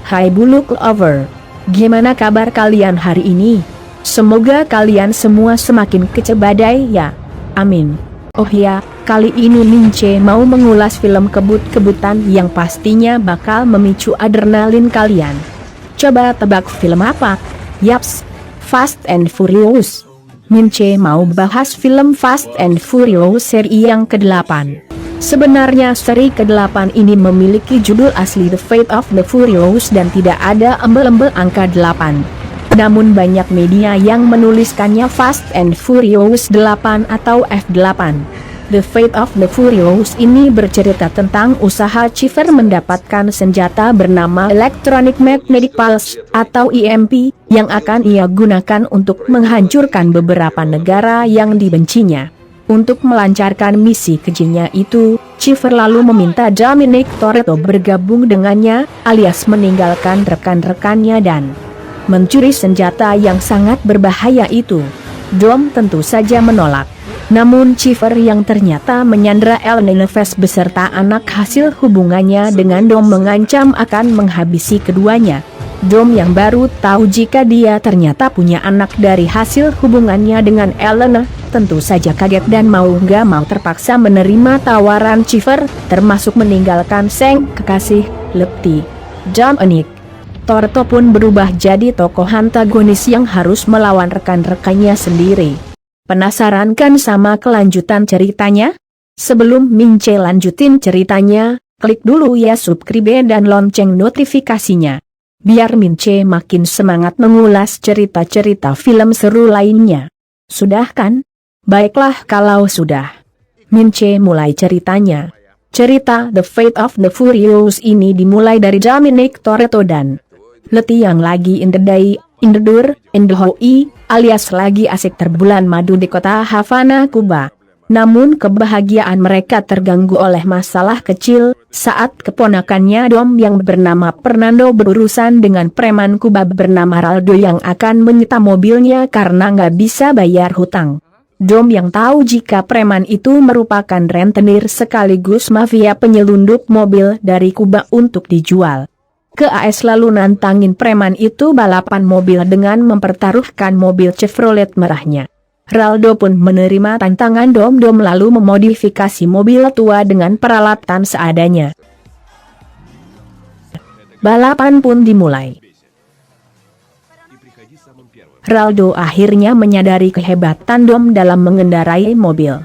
Hai Bulu Clover, gimana kabar kalian hari ini? Semoga kalian semua semakin kece badai ya. Amin. Oh ya, kali ini Mince mau mengulas film kebut-kebutan yang pastinya bakal memicu adrenalin kalian. Coba tebak film apa? Yaps, Fast and Furious. Mince mau bahas film Fast and Furious seri yang ke-8. Sebenarnya seri ke-8 ini memiliki judul asli The Fate of the Furious dan tidak ada embel-embel angka 8. Namun banyak media yang menuliskannya Fast and Furious 8 atau F8. The Fate of the Furious ini bercerita tentang usaha Chiefer mendapatkan senjata bernama Electronic Magnetic Pulse atau EMP yang akan ia gunakan untuk menghancurkan beberapa negara yang dibencinya. Untuk melancarkan misi kejinya itu, Chiefer lalu meminta Dominic Toretto bergabung dengannya, alias meninggalkan rekan-rekannya dan mencuri senjata yang sangat berbahaya itu. Dom tentu saja menolak. Namun Chiefer yang ternyata menyandra Ellen Neves beserta anak hasil hubungannya dengan Dom mengancam akan menghabisi keduanya. Dom yang baru tahu jika dia ternyata punya anak dari hasil hubungannya dengan Ellen, tentu saja kaget dan mau nggak mau terpaksa menerima tawaran Chiefer, termasuk meninggalkan sang kekasih, Letty. Dominic Toretto pun berubah jadi tokoh antagonis yang harus melawan rekan-rekannya sendiri. Penasaran kan sama kelanjutan ceritanya? Sebelum Mince lanjutin ceritanya, klik dulu ya subscribe dan lonceng notifikasinya. Biar Mince makin semangat mengulas cerita-cerita film seru lainnya. Sudah kan? Baiklah kalau sudah. Mince mulai ceritanya. Cerita The Fate of the Furious ini dimulai dari Dominic Toretto dan Letty yang lagi in the day, in the door, in the hoi, alias lagi asik terbulan madu di kota Havana, Kuba. Namun kebahagiaan mereka terganggu oleh masalah kecil, saat keponakannya Dom yang bernama Fernando berurusan dengan preman Kuba bernama Raldo yang akan menyita mobilnya karena nggak bisa bayar hutang. Dom yang tahu jika preman itu merupakan rentenir sekaligus mafia penyelundup mobil dari Kuba untuk dijual ke AS lalu nantangin preman itu balapan mobil dengan mempertaruhkan mobil Chevrolet merahnya. Raldo pun menerima tantangan Dom lalu memodifikasi mobil tua dengan peralatan seadanya. Balapan pun dimulai. Raldo akhirnya menyadari kehebatan Dom dalam mengendarai mobil.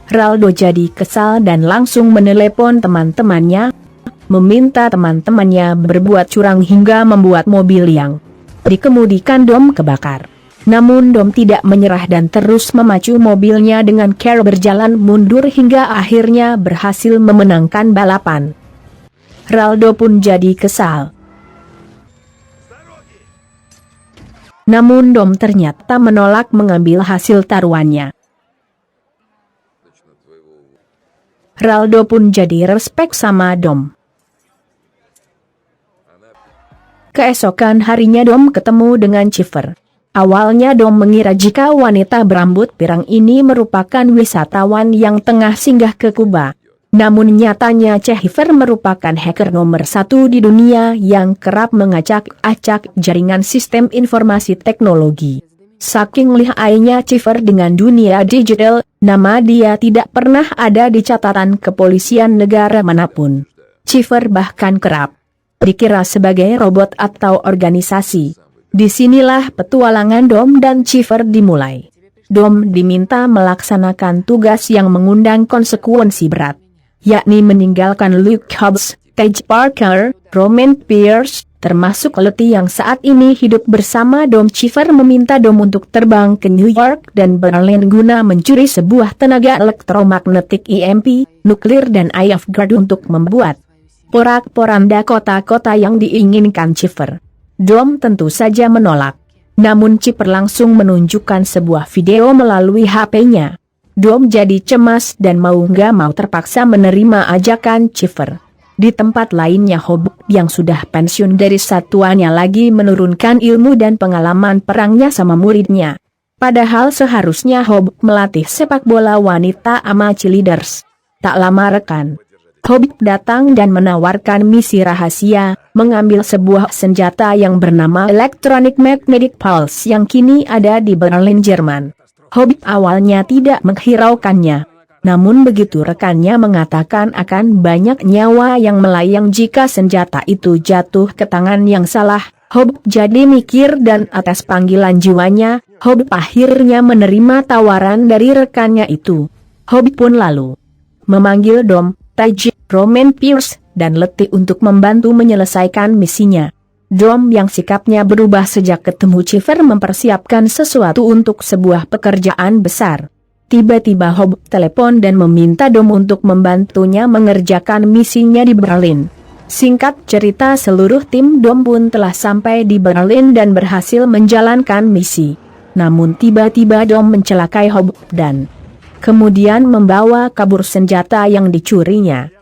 Raldo jadi kesal dan langsung menelepon teman-temannya, meminta teman-temannya berbuat curang hingga membuat mobil yang dikemudikan Dom kebakar. Namun Dom tidak menyerah dan terus memacu mobilnya dengan cara berjalan mundur hingga akhirnya berhasil memenangkan balapan. Raldo pun jadi kesal. Namun Dom ternyata menolak mengambil hasil taruhannya. Raldo pun jadi respek sama Dom. Keesokan harinya Dom ketemu dengan Chiefer. Awalnya Dom mengira jika wanita berambut pirang ini merupakan wisatawan yang tengah singgah ke Kuba. Namun nyatanya Chiefer merupakan hacker nomor 1 di dunia yang kerap mengacak-acak jaringan sistem informasi teknologi. Saking lihainya Chiefer dengan dunia digital, nama dia tidak pernah ada di catatan kepolisian negara manapun. Chiefer bahkan kerap dikira sebagai robot atau organisasi. Disinilah petualangan Dom dan Chiefer dimulai. Dom diminta melaksanakan tugas yang mengundang konsekuensi berat, yakni meninggalkan Luke Hobbs, Tej Parker, Roman Pierce, termasuk Letty yang saat ini hidup bersama Dom. Chiefer meminta Dom untuk terbang ke New York dan Berlin guna mencuri sebuah tenaga elektromagnetik EMP, nuklir dan IF Guard untuk membuat porak-poranda kota-kota yang diinginkan Chiefer. Dom tentu saja menolak. Namun Chiefer langsung menunjukkan sebuah video melalui HP-nya. Dom jadi cemas dan mau nggak mau terpaksa menerima ajakan Chiefer. Di tempat lainnya Hobbs yang sudah pensiun dari satuannya lagi menurunkan ilmu dan pengalaman perangnya sama muridnya. Padahal seharusnya Hobbs melatih sepak bola wanita ama cheerleaders. Tak lama rekan Hobbs datang dan menawarkan misi rahasia, mengambil sebuah senjata yang bernama Electronic Magnetic Pulse yang kini ada di Berlin, Jerman. Hobbit awalnya tidak menghiraukannya. Namun begitu rekannya mengatakan akan banyak nyawa yang melayang jika senjata itu jatuh ke tangan yang salah, Hobbit jadi mikir dan atas panggilan jiwanya, Hobbit akhirnya menerima tawaran dari rekannya itu. Hobbit pun lalu memanggil Dom, Tajik, Roman Pierce, dan Letty untuk membantu menyelesaikan misinya. Dom yang sikapnya berubah sejak ketemu Chiver mempersiapkan sesuatu untuk sebuah pekerjaan besar. Tiba-tiba Hobbit telepon dan meminta Dom untuk membantunya mengerjakan misinya di Berlin. Singkat cerita seluruh tim Dom pun telah sampai di Berlin dan berhasil menjalankan misi. Namun tiba-tiba Dom mencelakai Hobbit dan kemudian membawa kabur senjata yang dicurinya.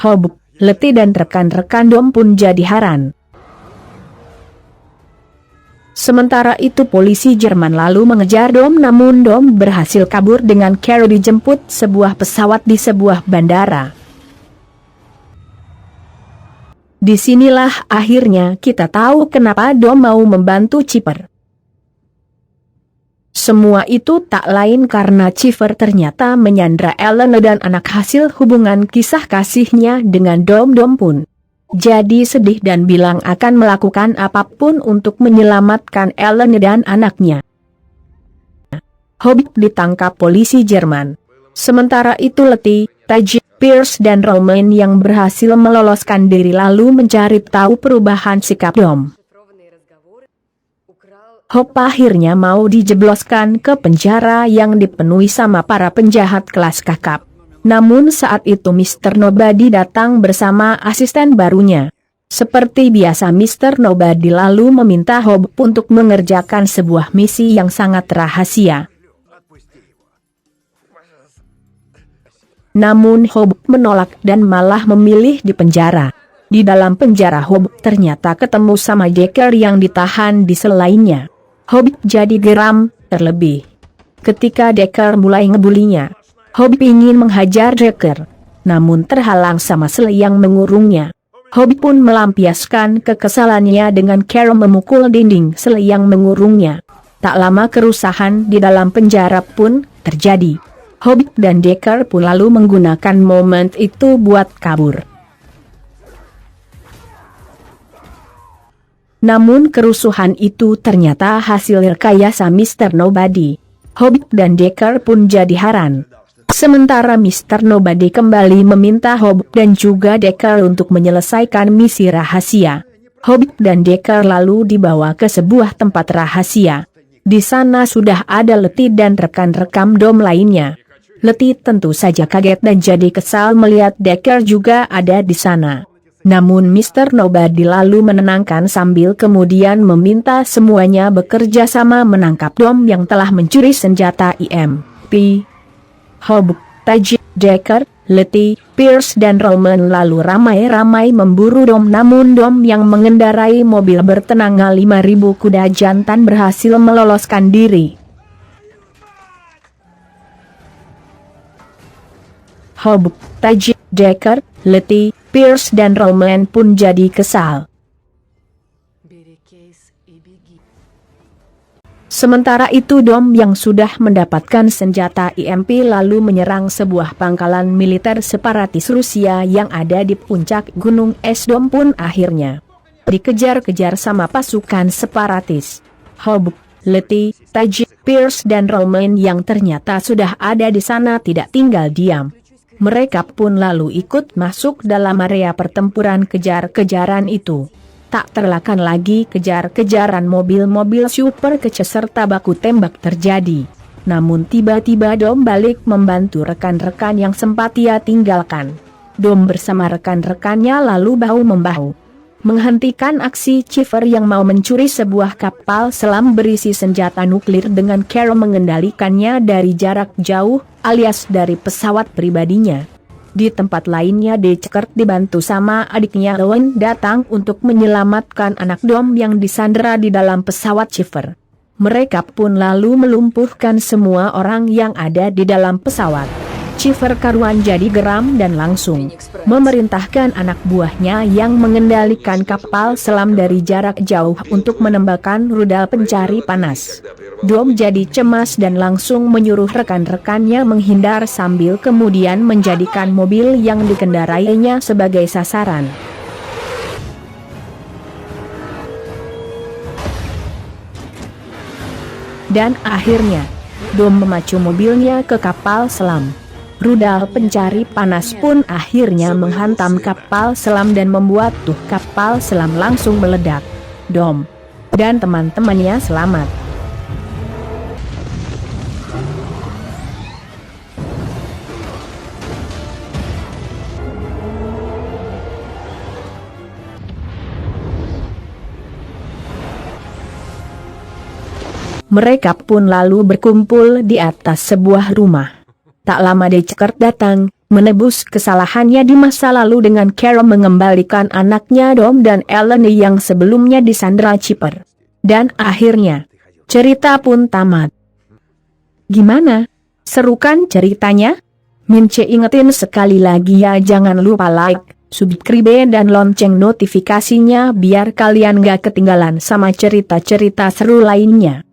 Hobbit, Letty dan rekan-rekan Dom pun jadi heran. Sementara itu polisi Jerman lalu mengejar Dom, namun Dom berhasil kabur dengan cara dijemput sebuah pesawat di sebuah bandara. Disinilah akhirnya kita tahu kenapa Dom mau membantu Chiver. Semua itu tak lain karena Chiver ternyata menyandra Ellen dan anak hasil hubungan kisah kasihnya dengan Dom. Dom pun jadi sedih dan bilang akan melakukan apapun untuk menyelamatkan Ellen dan anaknya. Hobbit ditangkap polisi Jerman. Sementara itu Letty, Tajik, Pierce dan Roman yang berhasil meloloskan diri lalu mencari tahu perubahan sikap Dom. Hobbit akhirnya mau dijebloskan ke penjara yang dipenuhi sama para penjahat kelas kakap. Namun saat itu Mr. Nobody datang bersama asisten barunya. Seperti biasa Mr. Nobody lalu meminta Hobbit untuk mengerjakan sebuah misi yang sangat rahasia. Namun Hobbit menolak dan malah memilih di penjara. Di dalam penjara Hobbit ternyata ketemu sama Decker yang ditahan di sel lainnya. Hobbit jadi geram, terlebih ketika Decker mulai ngebulinya. Hobbit ingin menghajar Decker, namun terhalang sama sel yang mengurungnya. Hobbit pun melampiaskan kekesalannya dengan cara memukul dinding sel yang mengurungnya. Tak lama kerusuhan di dalam penjara pun terjadi. Hobbit dan Decker pun lalu menggunakan momen itu buat kabur. Namun kerusuhan itu ternyata hasil rekayasa Mr. Nobody. Hobbit dan Decker pun jadi heran. Sementara Mr. Nobody kembali meminta Hobbit dan juga Decker untuk menyelesaikan misi rahasia. Hobbit dan Decker lalu dibawa ke sebuah tempat rahasia. Di sana sudah ada Letty dan rekan-rekan Dom lainnya. Letty tentu saja kaget dan jadi kesal melihat Decker juga ada di sana. Namun Mr. Nobody lalu menenangkan sambil kemudian meminta semuanya bekerja sama menangkap Dom yang telah mencuri senjata EMP. Hobbit, Tajik, Decker, Letty, Pierce dan Roman lalu ramai-ramai memburu Dom, namun Dom yang mengendarai mobil bertenaga 5.000 kuda jantan berhasil meloloskan diri. Hobbit, Tajik, Decker, Letty, Pierce dan Roman pun jadi kesal. Sementara itu Dom yang sudah mendapatkan senjata EMP lalu menyerang sebuah pangkalan militer separatis Rusia yang ada di puncak gunung es. Dom pun akhirnya dikejar-kejar sama pasukan separatis. Hobbit, Letty, Tajik, Pierce dan Roman yang ternyata sudah ada di sana tidak tinggal diam. Mereka pun lalu ikut masuk dalam area pertempuran kejar-kejaran itu. Tak terelakkan lagi kejar-kejaran mobil-mobil super kece serta baku tembak terjadi. Namun tiba-tiba Dom balik membantu rekan-rekan yang sempat ia tinggalkan. Dom bersama rekan-rekannya lalu bahu-membahu menghentikan aksi Chiver yang mau mencuri sebuah kapal selam berisi senjata nuklir dengan cara mengendalikannya dari jarak jauh alias dari pesawat pribadinya. Di tempat lainnya Decker dibantu sama adiknya Owen datang untuk menyelamatkan anak Dom yang disandera di dalam pesawat Chiver. Mereka pun lalu melumpuhkan semua orang yang ada di dalam pesawat. Chiever karuan jadi geram dan langsung memerintahkan anak buahnya yang mengendalikan kapal selam dari jarak jauh untuk menembakkan rudal pencari panas. Dom jadi cemas dan langsung menyuruh rekan-rekannya menghindar sambil kemudian menjadikan mobil yang dikendarainya sebagai sasaran. Dan akhirnya, Dom memacu mobilnya ke kapal selam. Rudal pencari panas pun akhirnya menghantam kapal selam dan membuat kapal selam langsung meledak. Dom dan teman-temannya selamat. Mereka pun lalu berkumpul di atas sebuah rumah. Tak lama Deckard datang, menebus kesalahannya di masa lalu dengan cara mengembalikan anaknya Dom dan Eleni yang sebelumnya disandera Chiever. Dan akhirnya, cerita pun tamat. Gimana? Serukan ceritanya? Mince ingetin sekali lagi ya, jangan lupa like, subscribe dan lonceng notifikasinya biar kalian gak ketinggalan sama cerita-cerita seru lainnya.